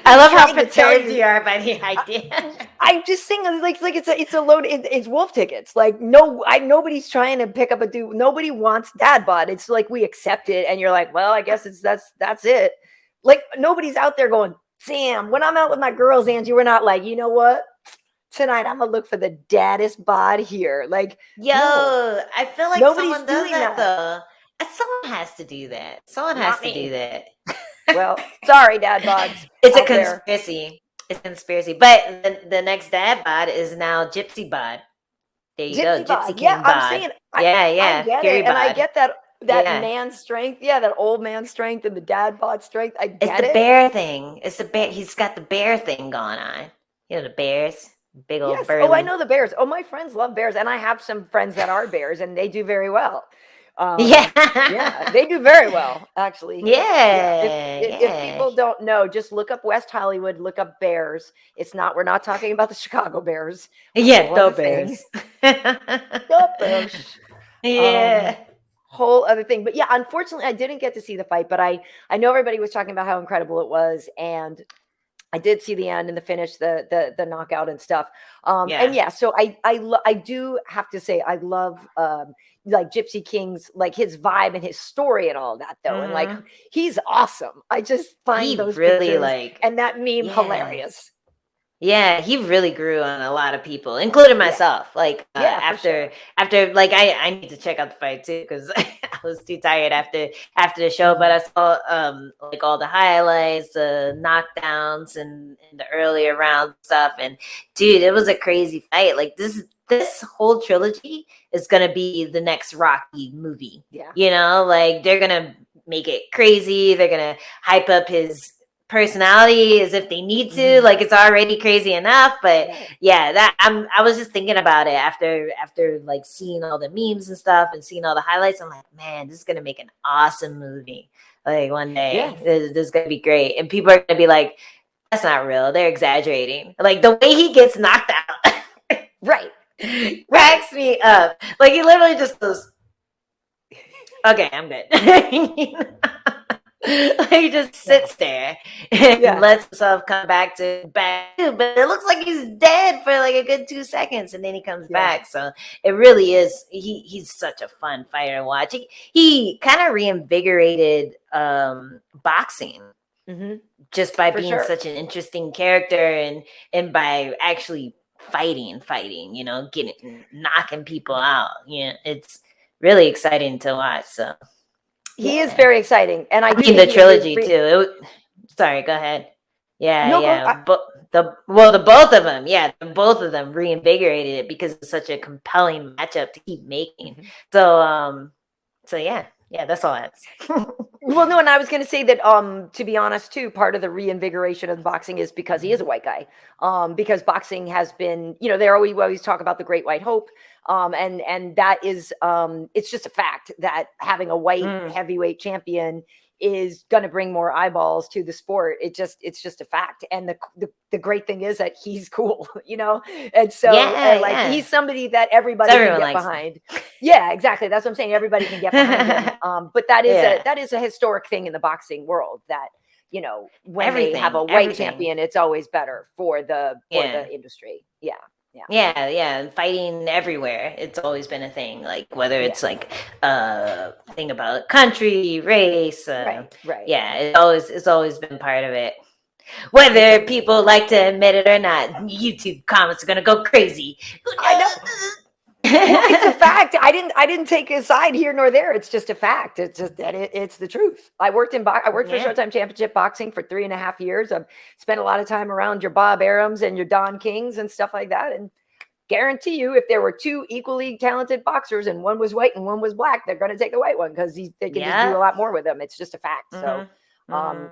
love how perturbed you are by the idea. I'm just saying, like it's a load. It's wolf tickets. Like nobody's trying to pick up a dude. Nobody wants dad bod. It's like we accept it, and you're like, well, I guess that's it. Like nobody's out there going, damn. When I'm out with my girls, Angie, we're not like, you know what? Tonight I'm gonna look for the daddest bod here. Like, yo, no. I feel like Nobody's someone does doing that though. Someone has to do that. Someone has to do that. Well, sorry, dad bods. It's a conspiracy. It's a conspiracy. But the next dad bod is now Gypsy bod. There you go. Gypsy King bod. I'm saying, I get Fury it, bod. and I get that man strength. Yeah, that old man strength and the dad bod strength. I get it. It's the bear thing. It's the bear. He's got the bear thing going on. You know the bears. Big old burly. Oh, I know the bears. Oh, my friends love bears, and I have some friends that are bears, and they do very well. Yeah, they do very well, actually. If people don't know, just look up West Hollywood, look up bears. We're not talking about the Chicago Bears. Yeah, the bears. The bears. Yeah. Whole other thing. But yeah, unfortunately, I didn't get to see the fight, but I know everybody was talking about how incredible it was, and I did see the end and the finish, the knockout and stuff. And yeah, so I do have to say I love like Gypsy King's, like his vibe and his story and all that though. And like he's awesome. I just find those really pictures and that meme hilarious. Yeah, he really grew on a lot of people, including myself. Like after like I need to check out the fight too because I was too tired after the show. But I saw like all the highlights, the knockdowns, and the earlier round stuff. And dude, it was a crazy fight. Like this whole trilogy is gonna be the next Rocky movie. Yeah, you know, like they're gonna make it crazy. They're gonna hype up his personality as if they need to. Like it's already crazy enough, but yeah, I was just thinking about it after like seeing all the memes and stuff and seeing all the highlights. I'm like, man, this is gonna make an awesome movie. Like one day, this is gonna be great, and people are gonna be like, that's not real. They're exaggerating. Like the way he gets knocked out, cracks me up. Like he literally just goes, okay, I'm good. He just sits there and lets himself come back, but it looks like he's dead for like a good 2 seconds, and then he comes back. So it really is. He's such a fun fighter to watch. He kind of reinvigorated boxing just by being such an interesting character and by actually fighting. You know, knocking people out. You know, it's really exciting to watch. So. He is very exciting, and I mean the trilogy too. Sorry, go ahead. The both of them, both of them reinvigorated it because it's such a compelling matchup to keep making. So yeah, that's all I have to say. Well, no, and I was going to say that, to be honest, too, part of the reinvigoration of boxing is because he is a white guy. Because boxing has been, you know, we always talk about the Great White Hope. And that is, it's just a fact that having a white heavyweight champion is going to bring more eyeballs to the sport. It's just a fact. And the great thing is that he's cool, you know? And so he's somebody that everybody can get behind. Yeah, exactly. That's what I'm saying. Everybody can get behind him. But that is a historic thing in the boxing world that, you know, when they have a white champion, it's always better for the industry. Yeah. Yeah, and fighting everywhere. It's always been a thing. Like whether it's like thing about country, race. Right. Yeah, it's always been part of it. Whether people like to admit it or not, YouTube comments are gonna go crazy. I know. Well, it's a fact. I didn't take a side here nor there. It's just a fact. It's just that it's the truth. I worked for Showtime Championship Boxing for 3.5 years. I've spent a lot of time around your Bob Arams and your Don Kings and stuff like that. And guarantee you, if there were two equally talented boxers and one was white and one was black, they're going to take the white one because they can just do a lot more with them. It's just a fact. So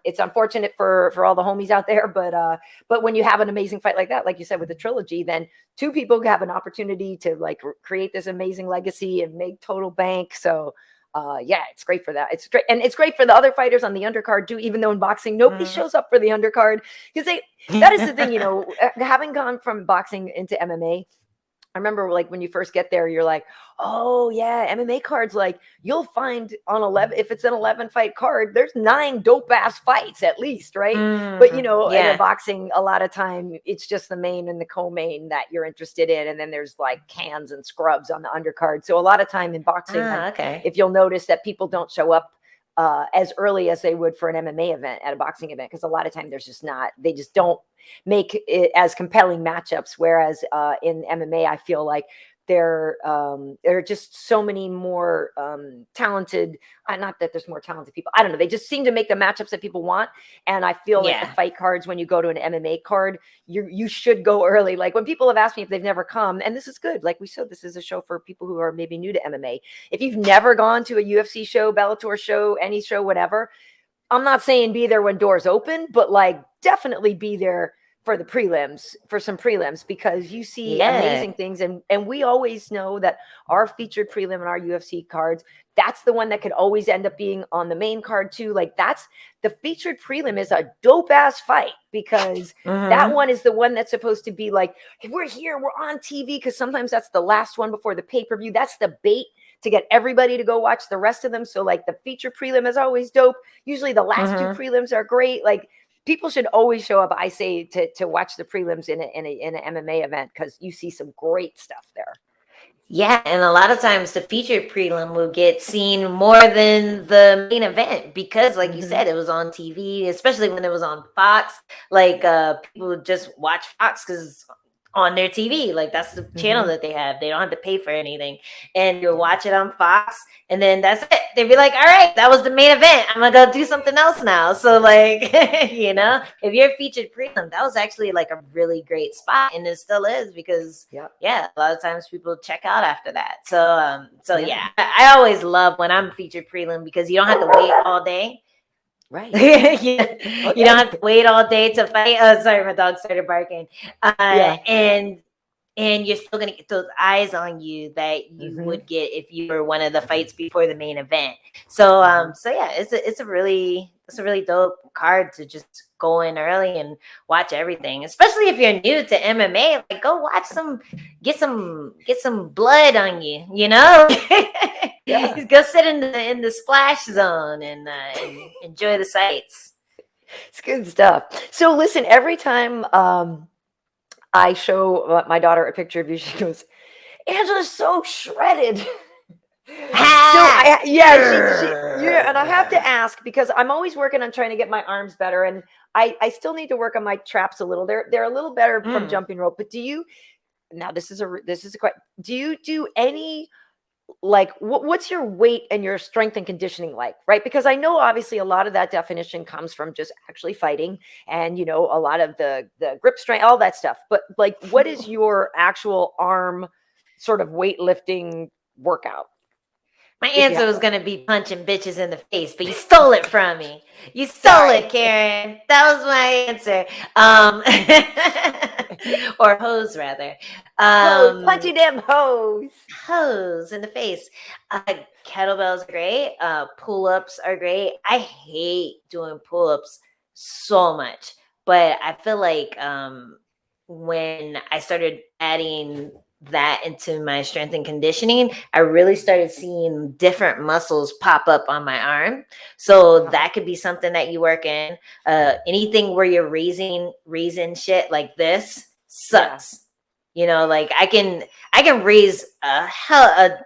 it's unfortunate for all the homies out there, but when you have an amazing fight like that, like you said with the trilogy, then two people have an opportunity to like create this amazing legacy and make total bank. So it's great for that. It's great, and it's great for the other fighters on the undercard too. Even though in boxing nobody shows up for the undercard because that is the thing, having gone from boxing into MMA. I remember like when you first get there, you're like, oh yeah, MMA cards, like you'll find on 11, if it's an 11 fight card, there's 9 dope ass fights at least. Right. But in a boxing, a lot of time it's just the main and the co-main that you're interested in. And then there's like cans and scrubs on the undercard. So a lot of time in boxing, if you'll notice that people don't show up as early as they would for an MMA event at a boxing event, because a lot of time they just don't make it as compelling matchups. Whereas in MMA, I feel like there are just so many more talented, not that there's more talented people, I don't know, they just seem to make the matchups that people want. And I feel like the fight cards, when you go to an MMA card, you should go early. Like when people have asked me if they've never come, and this is good, like we said, this is a show for people who are maybe new to MMA. If you've never gone to a UFC show, Bellator show, any show, whatever, I'm not saying be there when doors open, but like definitely be there for the prelims, for some prelims, because you see amazing things. And we always know that our featured prelim and our UFC cards, that's the one that could always end up being on the main card too. Like that's the featured prelim is a dope ass fight, because that one is the one that's supposed to be like, hey, we're here, we're on TV. Because sometimes that's the last one before the pay-per-view. That's the bait to get everybody to go watch the rest of them. So like the feature prelim is always dope. Usually the last 2 prelims are great. Like people should always show up, I say, to watch the prelims in an MMA event, because you see some great stuff there. Yeah, and a lot of times the featured prelim will get seen more than the main event because, like you said, it was on TV, especially when it was on Fox. Like people would just watch Fox because on their TV, like that's the channel that they have. They don't have to pay for anything, and you'll watch it on Fox, and then that's it. They'd be like, "All right, that was the main event. I'm gonna go do something else now." So, like, if you're featured prelim, that was actually like a really great spot, and it still is because, a lot of times people check out after that. So, I always love when I'm featured prelim because you don't have to wait all day. Right. You don't have to wait all day to fight. Oh, sorry, my dog started barking. And you're still gonna get those eyes on you that you would get if you were one of the fights before the main event. So it's a really dope card to just go in early and watch everything, especially if you're new to MMA. Like go watch get some blood on you, Go sit in the splash zone and enjoy the sights. It's good stuff. So listen, every time I show my daughter a picture of you, she goes, "Angela's so shredded." And I have to ask, because I'm always working on trying to get my arms better, and I still need to work on my traps a little. They're a little better from jumping rope. But do you? Now this is a question. Do you do any? Like what's your weight and your strength and conditioning like, right? Because I know obviously a lot of that definition comes from just actually fighting and a lot of the grip strength, all that stuff. But like, what is your actual arm sort of weightlifting workout? My answer was going to be punching bitches in the face, but you stole it from me. You stole it, Karyn. That was my answer. Or hose, rather. Punching them hose. Hose in the face. Kettlebells are great. Pull-ups are great. I hate doing pull-ups so much. But I feel like when I started adding that into my strength and conditioning, I really started seeing different muscles pop up on my arm. So that could be something that you work in. Anything where you're raising shit like this sucks. You know, like I can raise a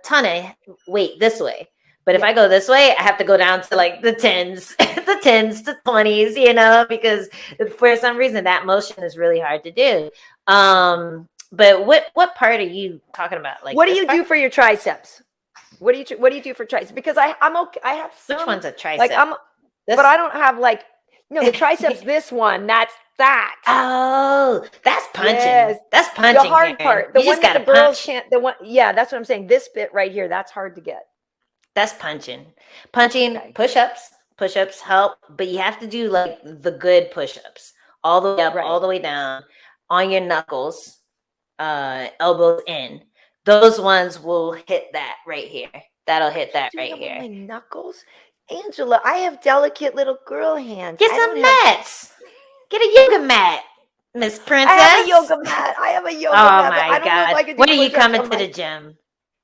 ton of weight this way. But if I go this way, I have to go down to like the 10s, the 10s, the 20s, you know, because for some reason that motion is really hard to do. But what part are you talking about? Like, what do you do for your triceps? What do you do for triceps? Because I'm okay. I have some. Which one's a tricep? Like but I don't have like the triceps. This one, that's that. Oh, that's punching. Yes. That's punching. The hard part, the one that the girls can't. The one, yeah, that's what I'm saying. This bit right here, that's hard to get. That's punching. Okay. Push-ups help, but you have to do like the good push-ups all the way up, all the way down on your knuckles, elbows in. Those ones will hit that right here. That'll hit that right here. My knuckles, Angela. I have delicate little girl hands. Get some mats. Get a yoga mat, Miss Princess. I have a yoga mat. Oh my God! When are you coming to the gym?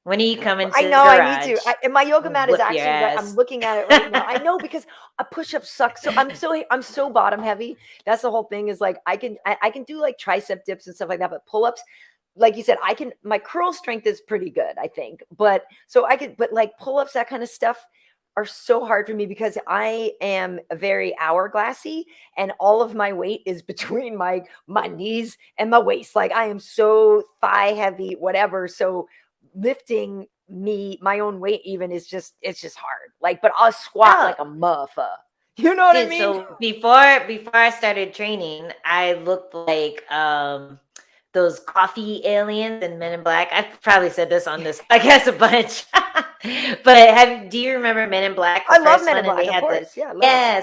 When are you coming to the garage? I need to. And my yoga mat is actually I'm looking at it right now. I know, because a push-up sucks. So I'm so bottom heavy. That's the whole thing, is like I can do like tricep dips and stuff like that, but pull-ups, like you said, my curl strength is pretty good, I think. But like pull-ups, that kind of stuff are so hard for me because I am very hourglassy and all of my weight is between my knees and my waist. Like I am so thigh heavy, whatever. So lifting my own weight even it's just hard. Like, but I'll squat like a muffa. You know what I mean? So before I started training, I looked like those coffee aliens in Men in Black. I've probably said this on this podcast a bunch. But do you remember Men in Black? I love Men in Black, of course.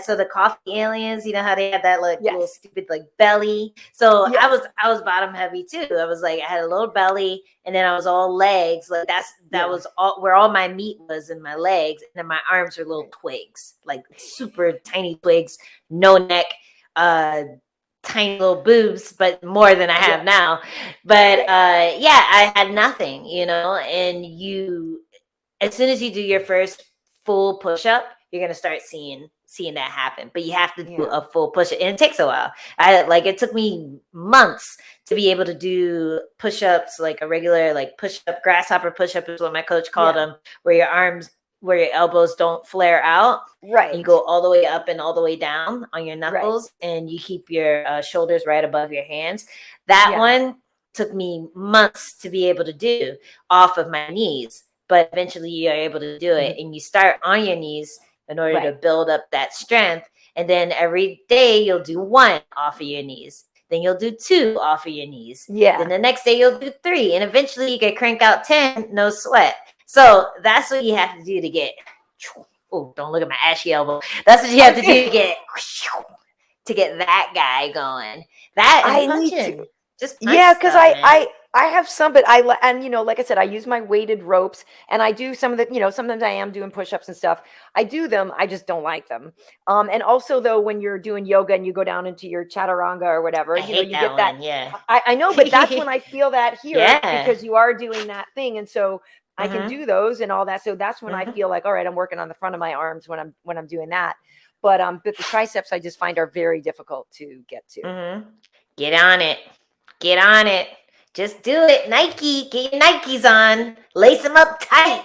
So the coffee aliens, you know how they had that like little stupid like belly. So I was bottom heavy too. I was like, I had a little belly and then I was all legs. Like that was all where all my meat was in my legs. And then my arms were little twigs, like super tiny twigs, no neck, tiny little boobs, but more than I have now. But I had nothing, you know, and as soon as you do your first full push-up, you're gonna start seeing that happen. But you have to do a full push-up, and it takes a while. It took me months to be able to do push-ups, like a regular like push-up, grasshopper push-up is what my coach called them, where your elbows don't flare out. Right. You go all the way up and all the way down on your knuckles, and you keep your shoulders right above your hands. That one took me months to be able to do off of my knees. But eventually you're able to do it, and you start on your knees in order to build up that strength. And then every day you'll do 1 off of your knees. Then you'll do 2 off of your knees. Yeah. Then the next day you'll do 3. And eventually you can crank out 10, no sweat. So that's what you have to do to get, oh, don't look at my ashy elbow. That's what you have to do to get that guy going. That and punching. Just punch because I have some, but like I said, I use my weighted ropes, and I do some of the, sometimes I am doing push-ups and stuff. I do them. I just don't like them. And also though, when you're doing yoga and you go down into your chaturanga or whatever, you get that. Yeah. I know, but that's when I feel that here because you are doing that thing. And so I can do those and all that. So that's when I feel like, all right, I'm working on the front of my arms when I'm doing that. But the triceps I just find are very difficult to get to. Get on it. Just do it. Nike, get your Nikes on. Lace them up tight.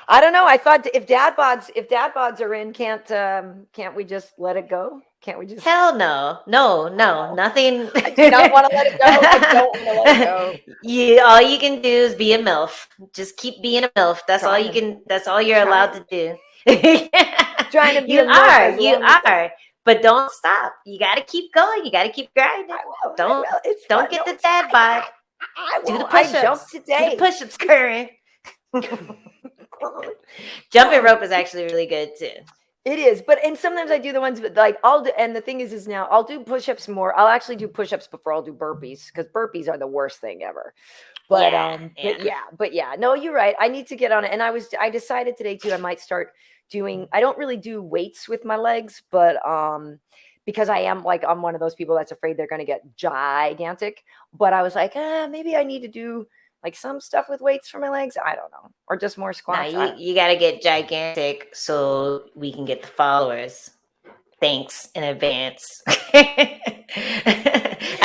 I don't know. I thought if dad bods are in, can't we just let it go? Can't we just? Hell no. Nothing. I do not want to let it go. I don't want to let it go. All you can do is be a MILF. Just keep being a MILF. That's all you can. That's all you're allowed to do. Trying to be you are. But don't stop. You got to keep going. You got to keep grinding. Don't get the dad bod. Do the push-ups. I jumped today. Do the push-ups, Karyn. Jumping rope is actually really good too. It is, and sometimes I do the ones, but like and the thing is now I'll do push-ups more. I'll actually do push-ups before I'll do burpees because burpees are the worst thing ever. But no, you're right. I need to get on it, and I decided today too. I might start doing. I don't really do weights with my legs, but because I'm one of those people that's afraid they're going to get gigantic. But I was like, maybe I need to do like some stuff with weights for my legs. I don't know. Or just more squats. No, you got to get gigantic so we can get the followers. Thanks in advance. I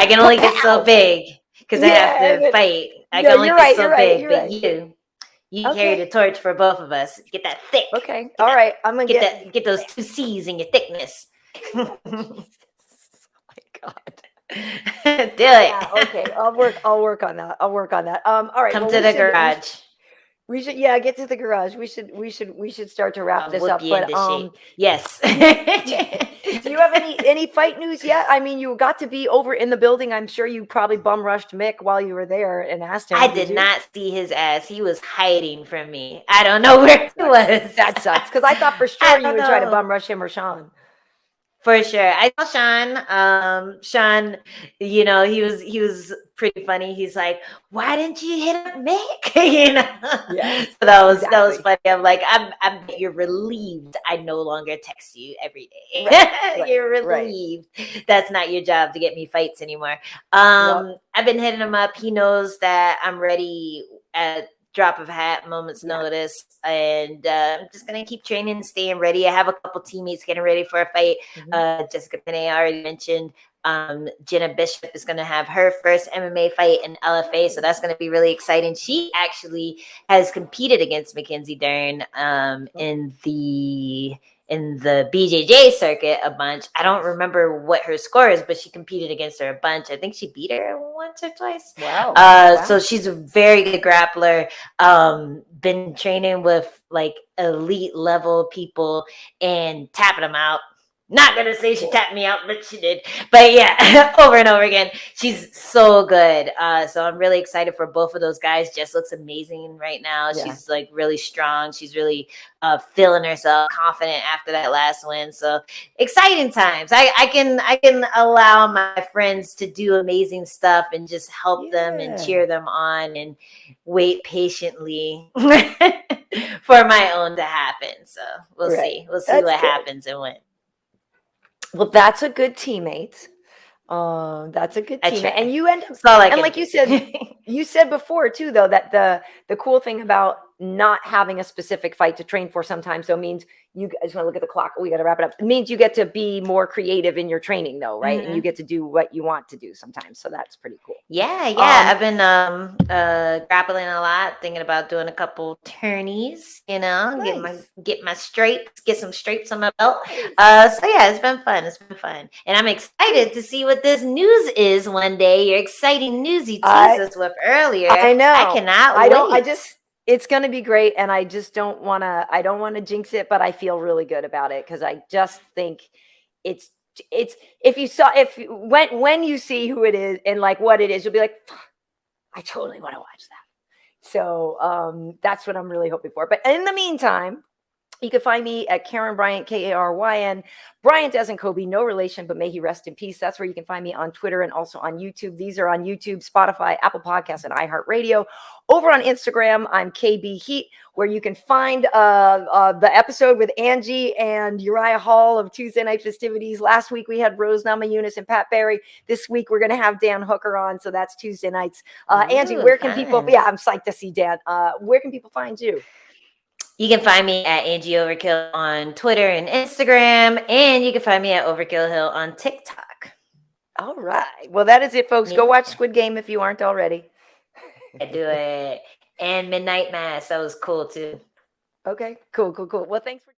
can only get so big. because I have to fight. I can only get so big, but you carry the torch for both of us. Get that thick. Okay. All right. I'm gonna get those 2 C's in your thickness. Oh my God. Do it. Yeah, okay. I'll work on that. All right. Come to the garage. We should get to the garage. We should start to wrap this up. But yes. Do you have any fight news yet? I mean, you got to be over in the building. I'm sure you probably bum rushed Mick while you were there and asked him. I did not see his ass. He was hiding from me. I don't know where he was. That sucks because I thought for sure you would try to bum rush him or Sean. For sure. I saw Sean. Sean, he was pretty funny. He's like, why didn't you hit up Mick? Yeah, so that was funny. I'm like, I bet you're relieved I no longer text you every day. Right, you're relieved. Right. That's not your job to get me fights anymore. I've been hitting him up. He knows that I'm ready at drop of a hat, moment's notice, and I'm just gonna keep training and staying ready. I have a couple teammates getting ready for a fight. Jessica Penne, I already mentioned. Jenna Bishop is gonna have her first MMA fight in LFA, so that's gonna be really exciting. She actually has competed against Mackenzie Dern in the BJJ circuit a bunch. I don't remember what her score is, but she competed against her a bunch. I think she beat her once or twice. Wow. So she's a very good grappler. Been training with like elite level people and tapping them out. Not gonna say she tapped me out, but she did. But yeah, over and over again. She's so good. So I'm really excited for both of those guys. Jess looks amazing right now. Yeah. She's like really strong. She's really feeling herself, confident after that last win. So exciting times. I can allow my friends to do amazing stuff and just help them and cheer them on and wait patiently for my own to happen. So we'll see. We'll see what happens and when. Well, that's a good teammate. That's a good teammate. And you end up and like you said before too, though, that the cool thing about not having a specific fight to train for sometimes means I just want to look at the clock. We got to wrap it up. It means you get to be more creative in your training though, right? And you get to do what you want to do sometimes. So that's pretty cool. Yeah. I've been grappling a lot, thinking about doing a couple tourneys, get my stripes, get some stripes on my belt. So yeah, it's been fun. And I'm excited to see what this news is one day. Your exciting news you teased us with earlier. I know. I cannot wait. It's going to be great. And I just don't want to jinx it, but I feel really good about it. Cause I just think it's when you see who it is and like what it is, you'll be like, I totally want to watch that. So, that's what I'm really hoping for. But in the meantime, you can find me at Karyn Bryant, Karyn. Bryant as in Kobe, no relation, but may he rest in peace. That's where you can find me on Twitter and also on YouTube. These are on YouTube, Spotify, Apple Podcasts, and iHeartRadio. Over on Instagram, I'm KB Heat, where you can find the episode with Angie and Uriah Hall of Tuesday Night Festivities. Last week, we had Rose Namajunas and Pat Barry. This week, we're going to have Dan Hooker on, so that's Tuesday nights. Angie, where can people... Yeah, I'm psyched to see Dan. Where can people find you? You can find me at Angie Overkill on Twitter and Instagram, and you can find me at Overkill Hill on TikTok. All right. Well, that is it, folks. Go watch Squid Game if you aren't already. I do it. And Midnight Mass. That was cool, too. Okay. Cool. Well, thanks for...